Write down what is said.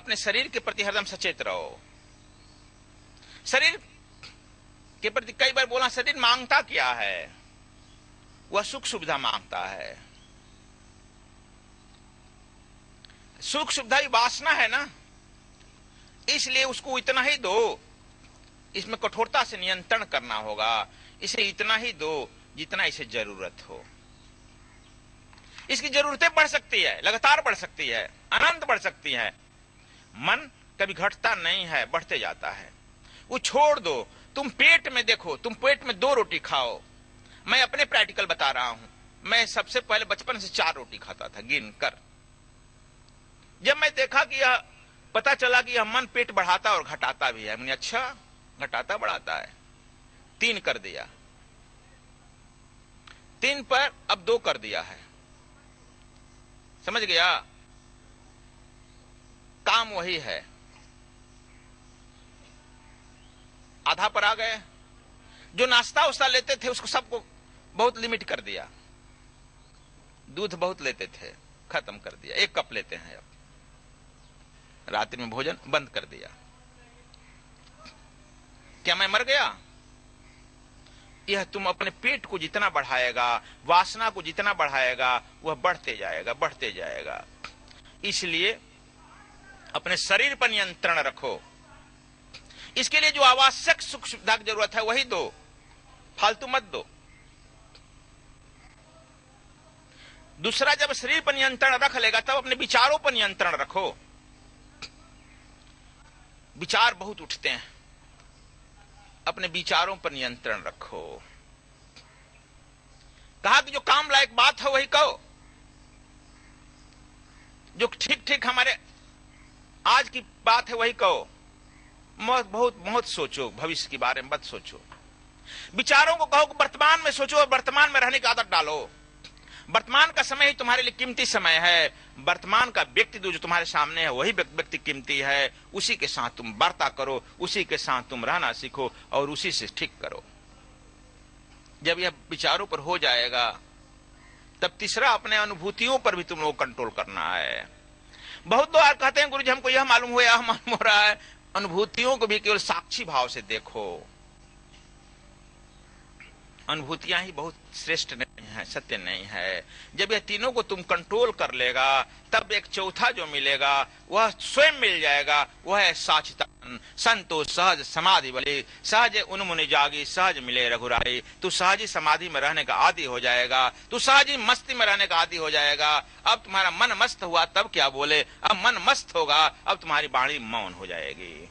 अपने शरीर के प्रति हरदम सचेत रहो। शरीर के प्रति कई बार बोला, शरीर मांगता क्या है? वह सुख सुविधा मांगता है। सुख सुविधा ही वासना है ना, इसलिए उसको इतना ही दो। इसमें कठोरता से नियंत्रण करना होगा। इसे इतना ही दो जितना इसे जरूरत हो। इसकी जरूरतें बढ़ सकती है, लगातार बढ़ सकती है, अनंत बढ़ सकती है। मन कभी घटता नहीं है, बढ़ते जाता है। वो छोड़ दो। तुम पेट में देखो, तुम पेट में 2 रोटी खाओ। मैं अपने प्रैक्टिकल बता रहा हूं। मैं सबसे पहले बचपन से 4 रोटी खाता था गिन कर। जब मैं देखा कि यह पता चला कि यह मन पेट बढ़ाता और घटाता भी है, मैंने अच्छा घटाता बढ़ाता है, 3 कर दिया। 3 पर अब 2 कर दिया है। समझ गया? काम वही है। आधा पर आ गए। जो नाश्ता उस्ता लेते थे उसको सबको बहुत लिमिट कर दिया। दूध बहुत लेते थे, खत्म कर दिया। 1 कप लेते हैं अब। रात्रि में भोजन बंद कर दिया। क्या मैं मर गया? यह तुम अपने पेट को जितना बढ़ाएगा, वासना को जितना बढ़ाएगा, वह बढ़ते जाएगा, बढ़ते जाएगा। इसलिए अपने शरीर पर नियंत्रण रखो। इसके लिए जो आवश्यक सुख सुविधा की जरूरत है वही दो, फालतू मत दो। दूसरा, जब शरीर पर नियंत्रण रख लेगा तब अपने विचारों पर नियंत्रण रखो। विचार बहुत उठते हैं, अपने विचारों पर नियंत्रण रखो। कहा कि जो काम लायक बात है वही कहो। जो ठीक ठीक हमारे आज की बात है वही कहो। बहुत सोचो, भविष्य के बारे में मत सोचो। विचारों को कहो कि वर्तमान में सोचो और वर्तमान में रहने की आदत डालो। वर्तमान का समय ही तुम्हारे लिए कीमती समय है। वर्तमान का व्यक्ति जो तुम्हारे सामने है वही व्यक्ति कीमती है। उसी के साथ तुम वार्ता करो, उसी के साथ तुम रहना सीखो और उसी से ठीक करो। जब यह विचारों पर हो जाएगा तब तीसरा, अपने अनुभूतियों पर भी तुम लोग कंट्रोल करना है। बहुत लोग कहते हैं गुरु जी हमको यह मालूम हुआ, यह मालूम हो रहा है। अनुभूतियों को भी केवल साक्षी भाव से देखो। अनुभूतियां ही बहुत श्रेष्ठ नहीं है, सत्य नहीं है। जब यह तीनों को तुम कंट्रोल कर लेगा तब एक चौथा जो मिलेगा वह स्वयं मिल जाएगा। वह है साचितन, संतोष सहज समाधि बले, सहज उन्मुनि जागी, सहज मिले रघुराई। तू सहजी समाधि में रहने का आदी हो जाएगा। तू सहजी मस्ती में रहने का आदी हो जाएगा। अब तुम्हारा मन मस्त हुआ तब क्या बोले, अब मन मस्त होगा, अब तुम्हारी वाणी मौन हो जाएगी।